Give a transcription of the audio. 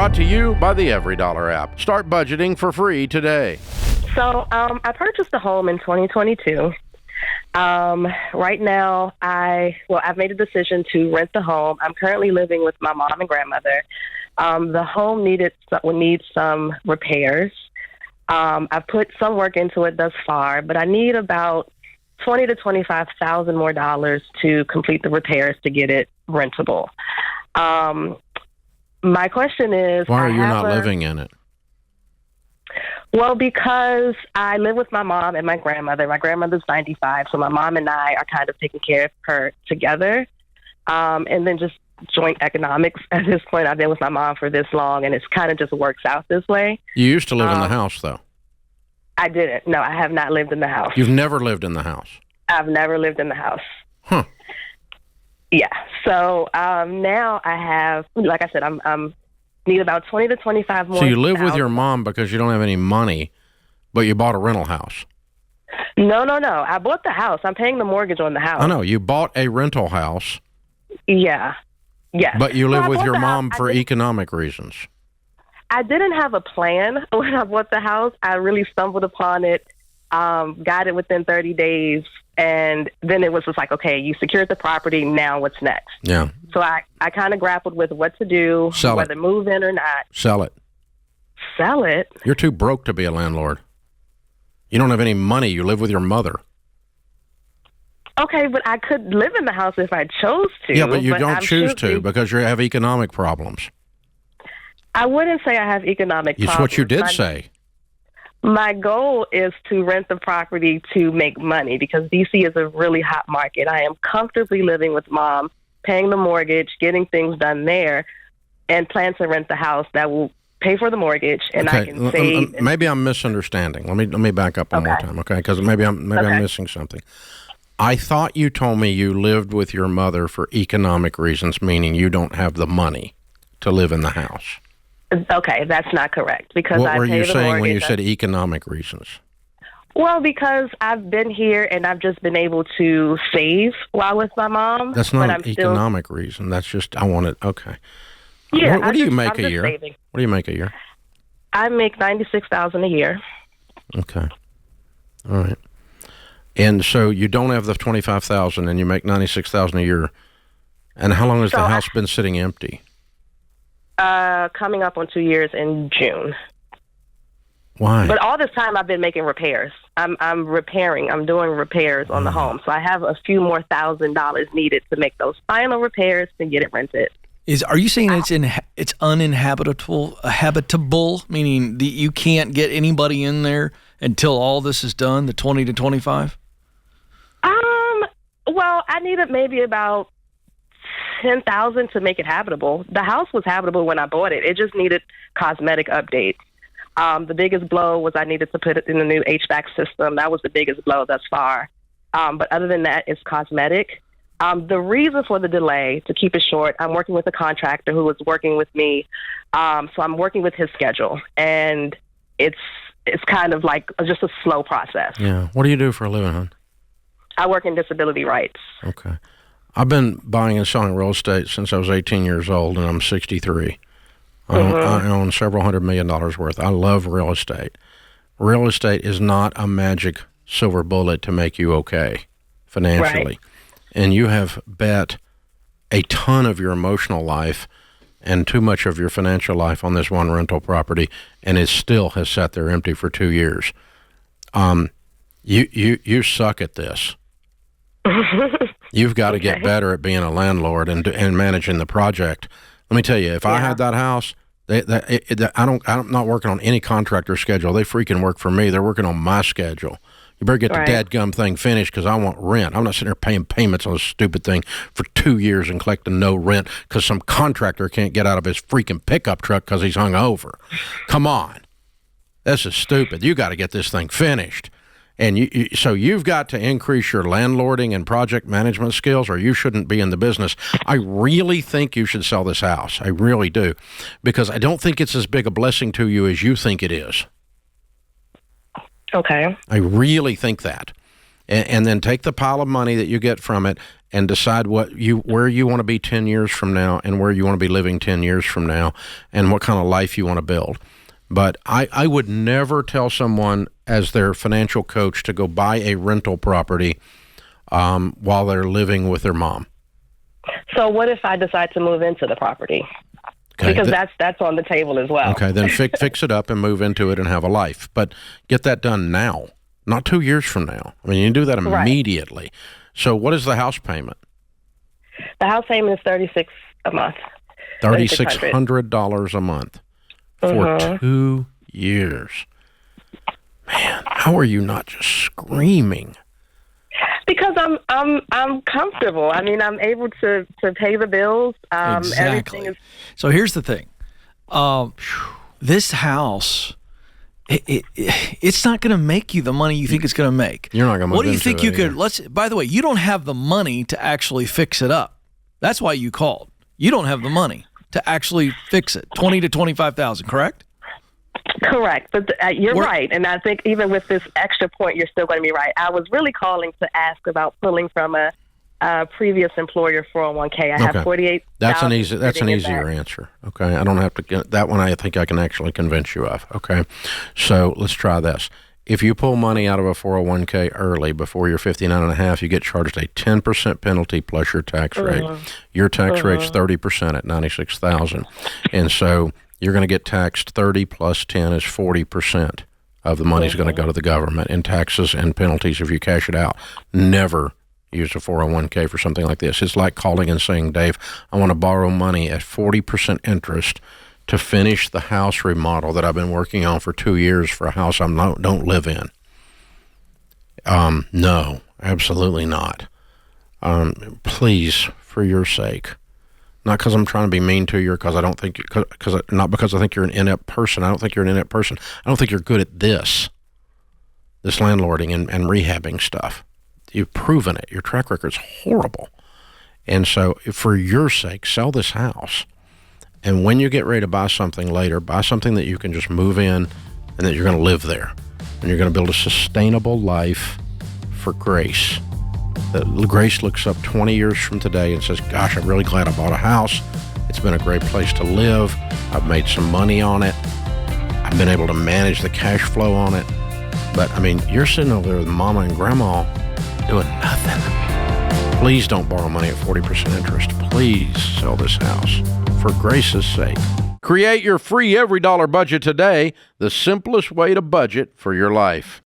Brought to you by the Every Dollar app. Start budgeting for free today. So I purchased a home in 2022. Right now, I've made a decision to rent the home. I'm currently living with my mom and grandmother. The home needs some repairs. I've put some work into it thus far, but I need about $20,000 to $25,000 more to complete the repairs to get it rentable. My question is, why are you not living in it? Well, because I live with my mom and my grandmother. My grandmother's 95, so my mom and I are kind of taking care of her together. And then just joint economics at this point. I've been with my mom for this long, and it's kind of just works out this way. You used to live in the house, though. I didn't. No, I have not lived in the house. You've never lived in the house? I've never lived in the house. Huh. Yeah. So now I have, like I said, I'm need about 20 to 25 more. So you live with your mom because you don't have any money, but you bought a rental house. No. I bought the house. I'm paying the mortgage on the house. I know. You bought a rental house. Yeah. Yes. But you live with your mom for economic reasons. I didn't have a plan when I bought the house. I really stumbled upon it, got it within 30 days, and then it was just like, okay, you secured the property, now what's next? Yeah. So I kind of grappled with what to do, whether move in or not. Sell it. Sell it? You're too broke to be a landlord. You don't have any money. You live with your mother. Okay, but I could live in the house if I chose to. Yeah, but you don't choose to because you have economic problems. I wouldn't say I have economic problems. It's what you did say. My goal is to rent the property to make money because D.C. is a really hot market. I am comfortably living with mom, paying the mortgage, getting things done there, and plan to rent the house that will pay for the mortgage, and I can save. Maybe I'm misunderstanding. Let me back up one more time, okay? Because maybe I'm missing something. I thought you told me you lived with your mother for economic reasons, meaning you don't have the money to live in the house. Okay, that's not correct. Because what I were pay you the saying mortgage, when you said economic reasons? Well, because I've been here and I've just been able to save while with my mom. That's not an economic reason. That's just, I want it, okay. Yeah, what do you make a year? Saving. What do you make a year? I make $96,000 a year. Okay. All right. And so you don't have the $25,000 and you make $96,000 a year. And how long has the house been sitting empty? Coming up on 2 years in June. Why? But all this time I've been making repairs. I'm repairing. I'm doing repairs on the home. So I have a few more $1,000 needed to make those final repairs to get it rented. Are you saying it's habitable, meaning you can't get anybody in there until all this is done, the 20 to 25? Well, I needed maybe about $10,000 to make it habitable. The house was habitable when I bought it. It just needed cosmetic updates. The biggest blow was I needed to put it in a new HVAC system. That was the biggest blow thus far. But other than that, it's cosmetic. The reason for the delay, to keep it short, I'm working with a contractor who was working with me. So I'm working with his schedule, and it's kind of like just a slow process. Yeah. What do you do for a living, hon? I work in disability rights. Okay. I've been buying and selling real estate since I was 18 years old, and I'm 63. I own several $100 million worth. I love real estate. Real estate is not a magic silver bullet to make you okay financially. Right. And you have bet a ton of your emotional life and too much of your financial life on this one rental property, and it still has sat there empty for 2 years. You suck at this. You've got to get better at being a landlord and managing the project. Let me tell you, if I had that house, I'm not working on any contractor schedule. They freaking work for me. They're working on my schedule. You better get the dadgum thing finished because I want rent. I'm not sitting there paying payments on this stupid thing for 2 years and collecting no rent because some contractor can't get out of his freaking pickup truck because he's hungover. Come on. This is stupid. You got to get this thing finished. And so you've got to increase your landlording and project management skills, or you shouldn't be in the business. I really think you should sell this house. I really do. Because I don't think it's as big a blessing to you as you think it is. Okay. I really think that. and then take the pile of money that you get from it and decide where you want to be 10 years from now and where you want to be living 10 years from now and what kind of life you want to build. But I would never tell someone as their financial coach to go buy a rental property while they're living with their mom. So what if I decide to move into the property? Okay, because that's on the table as well. Okay, then fix it up and move into it and have a life. But get that done now, not 2 years from now. I mean, you can do that immediately. Right. So what is the house payment? The house payment is $36 a month. $3,600 a month for 2 years. Man, how are you not just screaming? Because I'm comfortable. I mean, I'm able to pay the bills. Exactly. Everything is. So here's the thing. This house, it's not going to make you the money you think it's going to make. You're not going to. What do you think you could? By the way, you don't have the money to actually fix it up. That's why you called. You don't have the money to actually fix it. $20,000 to $25,000, correct? Correct, but you're right, and I think even with this extra point, you're still going to be right. I was really calling to ask about pulling from a previous employer 401k. I have 48. That's an easier answer. Okay, I don't have to get that one. I think I can actually convince you of. Okay, so let's try this. If you pull money out of a 401k early before you're 59 and a half, you get charged a 10% penalty plus your tax rate. Your tax rate's 30% at $96,000, and so you're going to get taxed 30 plus 10 is 40% of the money's going to go to the government in taxes and penalties if you cash it out. Never use a 401k for something like this. It's like calling and saying, Dave, I want to borrow money at 40% interest to finish the house remodel that I've been working on for 2 years for a house I don't live in. No, absolutely not. Please, for your sake. Not because I'm trying to be mean to you, or because I don't think not because I think you're an inept person. I don't think you're an inept person. I don't think you're good at this landlording and rehabbing stuff. You've proven it. Your track record's horrible. And so for your sake, sell this house. And when you get ready to buy something later, buy something that you can just move in and that you're going to live there. And you're going to build a sustainable life for Grace. Grace looks up 20 years from today and says, gosh, I'm really glad I bought a house. It's been a great place to live. I've made some money on it. I've been able to manage the cash flow on it. But, I mean, you're sitting over there with Mama and Grandma doing nothing. Please don't borrow money at 40% interest. Please sell this house for Grace's sake. Create your free every dollar budget today, the simplest way to budget for your life.